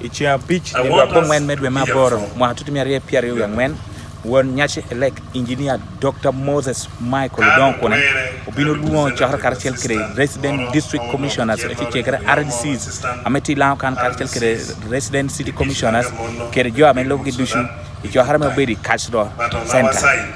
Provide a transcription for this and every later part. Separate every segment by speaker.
Speaker 1: Ichia pitch ni wapongwen medwe maboro mwatutumia rie pia rio yangwen won nyache elect engineer Dr. Moses Michael Odongo ne obino luo chahar karchel kre resident district commissioners chekere RDCs ameti law kan karchel kre resident city commissioners kere jo amelo gidushu chahar me bedi catchdo center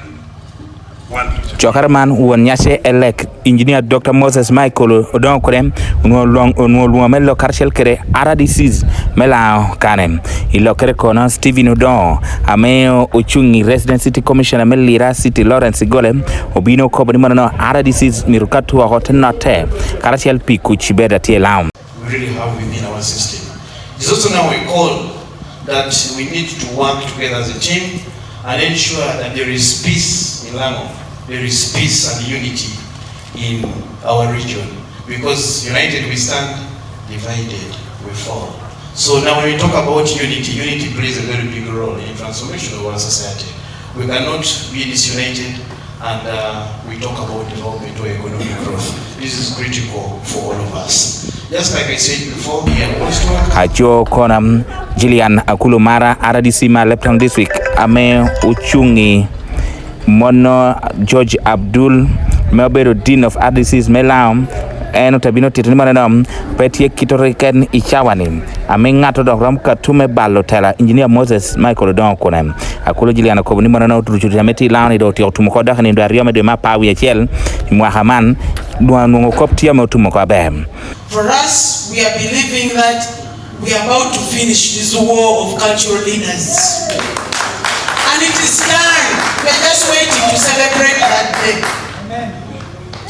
Speaker 1: Chokarman won nyache elect engineer Dr. Moses Michael Odongo ne no melo karchel kre RDCs mela kanem ilo kere kono Stephen Odongo ameo ochungi resident city commissioner melira city Lawrence Gole obino ko bani mano RDCs mirukatu wa hotenate karachel piku chibeda tie laum
Speaker 2: we really have within our system. It's also now a call that we need to work together as a team and ensure that there is peace in Lango, there is peace and unity in our region, because united we stand, divided we fall. So now when we talk about unity, unity plays a very big role in transformation of our society. We cannot be disunited and we talk about development or economic growth. This is critical for all of us. Just like I said before,
Speaker 1: Hajo konam Jillian Akulumara RDC Maleptang district ame uchungi mono George Abdul Melbero Dean of RDC's Melam eno tabino titunimanam petie kitoreken ichawani amengato dokram katume balotela engineer Moses Michael Odongo konem akulo Jiliana ko ni manana uturuchuti ameti lani do ti otumoko dakani ndo ariome de mapawi echel mwahaman duanu koptia motumoko abem.
Speaker 3: For us, we are believing that we are about to finish this war of cultural leaders, and it is done. We are just waiting to celebrate that day.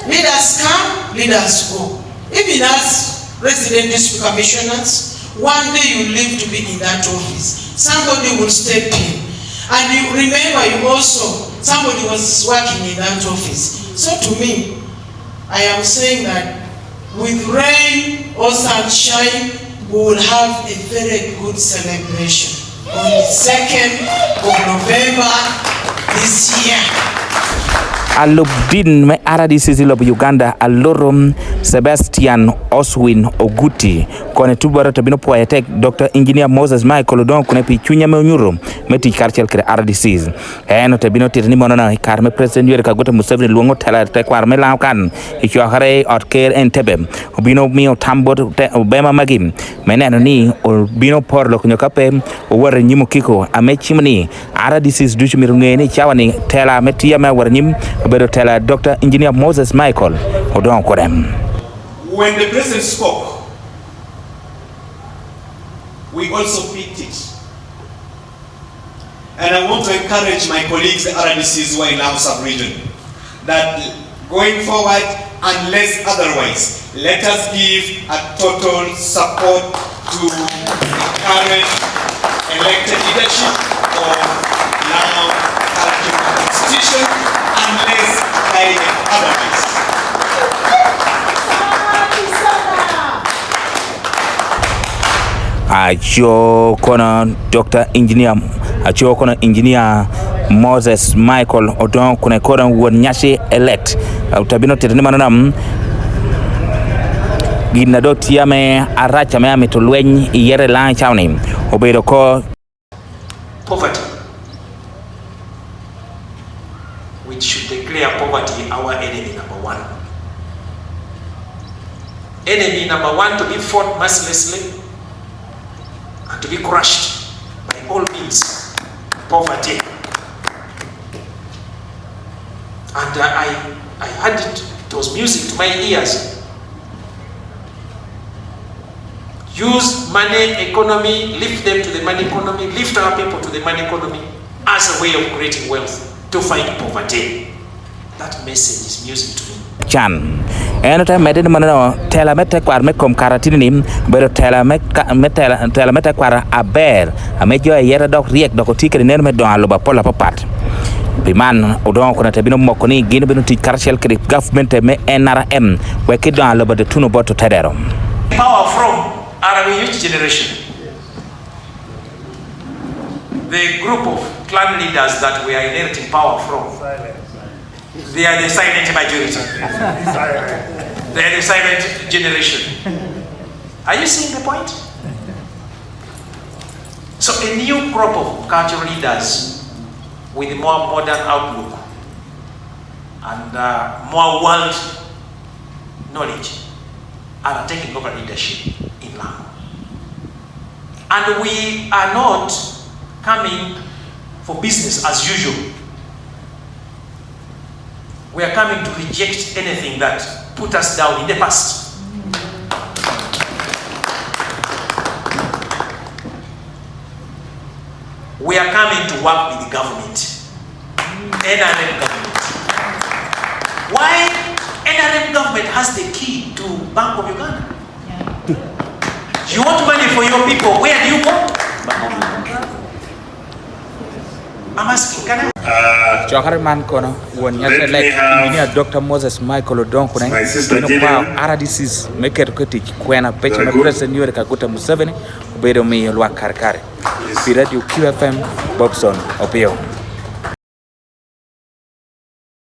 Speaker 3: Leaders come, leaders go. Even as resident district commissioners, one day you live to be in that office. Somebody will step in. And you remember somebody was working in that office. So to me, I am saying that with rain or sunshine, we will have a very good celebration on the 2nd of November this year.
Speaker 1: Alubdin me RDC lob Uganda alorum Sebastian Oswin Oguti kone tubara tabino poetek Dr. Engineer Moses Michael Odongo kone pichunya me onyuro meti karchel kre RDCs eno tabino titani monona karme president yere kagote Museveni luongo tela tekwar me laukan icho hare otker entebe obino mio tambot obema magim meneno ni obino porlo kunyokape oware nyimo kiko amechimni RDCs duchu mirungeni chawani tela metia me warnyim bedo tell Dr. Engineer Moses Michael Odongo them.
Speaker 4: When the president spoke, we also picked it. And I want to encourage my colleagues, the RDCs who are in our sub-region, that going forward, unless otherwise, let us give a total support to the current elected leadership of Lango Cultural Institution, unless guided otherwise.
Speaker 1: Acho kona Dr. Engineer acho kona Engineer Moses Michael Odongo kuna kona wonyashe elect utabino tetani mananam gina dot yame aracha me amitolwen yere lan chawni obedo ko
Speaker 5: poverty. We should declare poverty our enemy number one. Enemy number one to be fought mercilessly and to be crushed by all means. Poverty. And I heard it was music to my ears. Use money economy, lift them to the money economy, lift our people to the money economy as a way of creating wealth to fight poverty. That message is music to me.
Speaker 1: Chan eno meden manano tela mete kwar me kom karatini nim bero tela mete kwar aber amejo yere dok riek dokotike nen me don aloba pola papat biman Odongo kuna tabino mokoni gino bino ti karshel kri government me NRM we ki don aloba de tuno boto tedero
Speaker 5: Power from are a huge generation. The group of clan leaders that we are inheriting power from, they are the silent majority. They are the silent generation. Are you seeing the point? So a new crop of cultural leaders with a more modern outlook and more world knowledge are taking over leadership in Lango. And we are not coming for business as usual. We are coming to reject anything that put us down in the past. We are coming to work with the government, NRM government. Why NRM government has the key to Bank of Uganda? You want money for your people, where do you go? I'm asking, can I?
Speaker 1: Johar man kono won nyate like engineer Dr. Moses Michael Odongo ne no pa RDCs make it koti kwena pecha na president yore kakuta Museveni ubedo mi lwa karkare. Bi radio QFM Bobson Opio.